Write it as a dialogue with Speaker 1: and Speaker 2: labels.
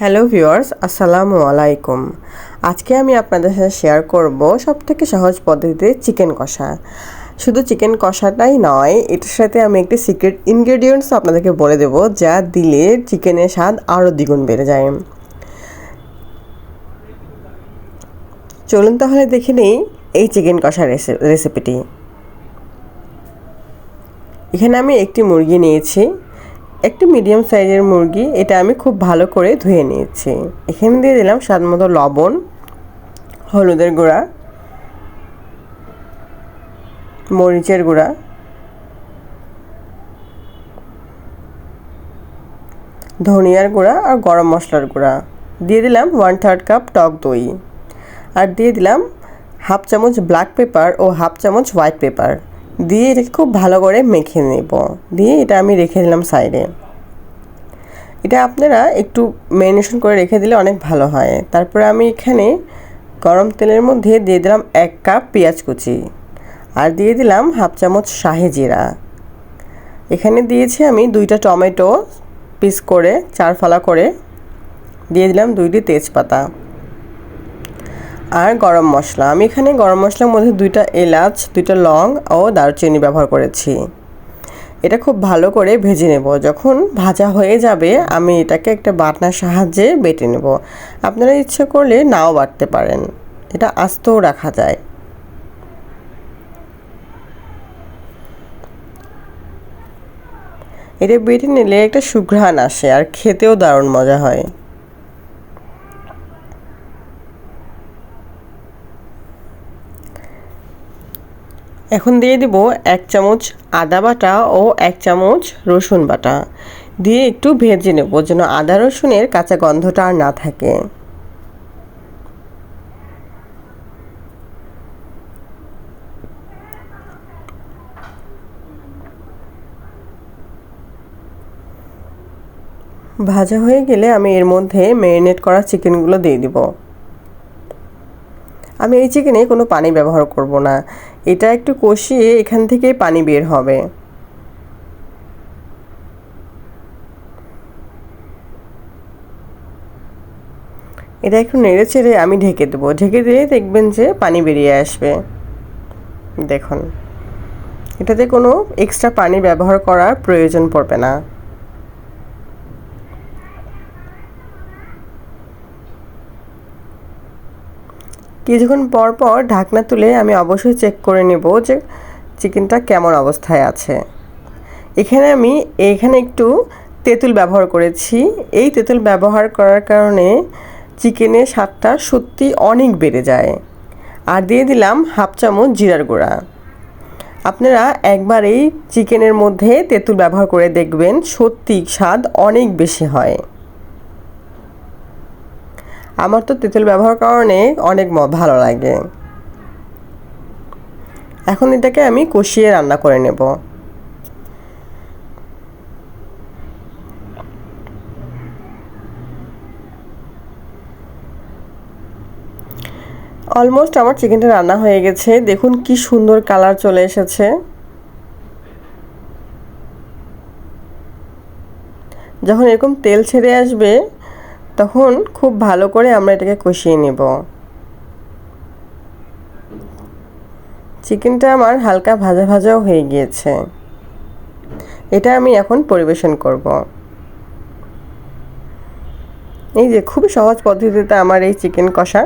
Speaker 1: Hello viewers, আসসালামু আলাইকুম। আজকে আমি আপনাদের সাথে শেয়ার করব সবথেকে সহজ পদ্ধতিতে চিকেন কষা। শুধু চিকেন কষাটাই নয়, এটার সাথে আমি একটি সিক্রেট ইনগ্রেডিয়েন্টস আপনাদেরকে বলে দেব, যা দিলে চিকেনের স্বাদ আরও দ্বিগুণ বেড়ে যায়। চলুন তাহলে দেখে নেই এই চিকেন কষার রেসিপিটি। এখানে আমি একটি মুরগি নিয়েছি, একটি মিডিয়াম সাইজের মুরগি। এটা আমি খুব ভালো করে ধুয়ে নিয়েছি। এখানে দিয়ে দিলাম স্বাদ মতো লবণ, হলুদের গুঁড়া, মরিচের গুঁড়া, ধনিয়ার গুঁড়া আর গরম মশলার গুঁড়া। দিয়ে দিলাম 1/3 কাপ টক দই, আর দিয়ে দিলাম হাফ চামচ ব্ল্যাক পেপার ও হাফ চামচ হোয়াইট পেপার। দিয়ে এটাকে খুব ভালো করে মেখে নেব। দিয়ে এটা আমি রেখে দিলাম সাইডে। এটা আপনারা একটু ম্যারিনেশন করে রেখে দিলে অনেক ভালো হয়। তারপরে আমি এখানে গরম তেলের মধ্যে দিয়ে দিলাম 1 কাপ পেঁয়াজ কুচি, আর দিয়ে দিলাম হাফ চামচ শাহি জিরা। এখানে দিয়েছি আমি 2টা টমেটো পিস করে 4 ফালা করে, দিয়ে দিলাম 2টি তেজপাতা আর গরম মশলা। আমি এখানে গরম মশলার মধ্যে 2টা এলাচ, 2টা লং ও দারুচিনি ব্যবহার করেছি। এটা খুব ভালো করে ভেজে নেব। যখন ভাজা হয়ে যাবে আমি এটাকে একটা বাটনার সাহায্যে বেটে নেব। আপনারা ইচ্ছে করলে নাও বাটতে পারেন, এটা আস্তেও রাখা যায়। এটা বেটে নিলে একটা সুঘ্রাণ আসে আর খেতেও দারুণ মজা হয়। এখন দিয়ে দিব 1 চামচ আদা বাটা ও 1 চামচ রসুন বাটা। দিয়ে একটু ভেজে নেব যেন আদা রসুনের কাঁচা গন্ধটা আর না থাকে। ভাজা হয়ে গেলে আমি এর মধ্যে ম্যারিনেট করা চিকেনগুলো দিয়ে দিব। আমি এই চিকেনে কোনো পানি ব্যবহার করব না। এটা একটু কষিয়ে এখান থেকে পানি বের হবে। এটা একটু নেড়ে চেড়ে আমি ঢেকে দেবো। ঢেকে দিয়ে দেখবেন যে পানি বেরিয়ে আসবে। দেখুন, এটাতে কোনো এক্সট্রা পানি ব্যবহার করার প্রয়োজন পড়বে না। কিছুক্ষণ পর পর ঢাকনা তুলে আমি অবশ্যই চেক করে নেব যে চিকেনটা কেমন অবস্থায় আছে। এখানে একটু তেঁতুল ব্যবহার করেছি। এই তেঁতুল ব্যবহার করার কারণে চিকেনের স্বাদটা সত্যি অনেক বেড়ে যায়। আর দিয়ে দিলাম হাফ চামচ জিরার গুঁড়া। আপনারা একবার এই চিকেনের মধ্যে তেঁতুল ব্যবহার করে দেখবেন, সত্যি স্বাদ অনেক বেশি হয়। আমার তো তেঁতুল ব্যবহার কারণে অনেক ভালো লাগে। এখন এটাকে আমি কষিয়ে রান্না করে নেব। অলমোস্ট আমার চিকেনটা রান্না হয়ে গেছে। দেখুন কি সুন্দর কালার চলে এসেছে। যখন এরকম তেল ছেড়ে আসবে তখন খুব ভালো করে আমরা এটাকে কষিয়ে নেব। চিকেনটা আমার হালকা ভাজা ভাজাও হয়ে গিয়েছে। এটা আমি এখন পরিবেশন করব। এই যে খুবই সহজ পদ্ধতিতে আমার এই চিকেন কষা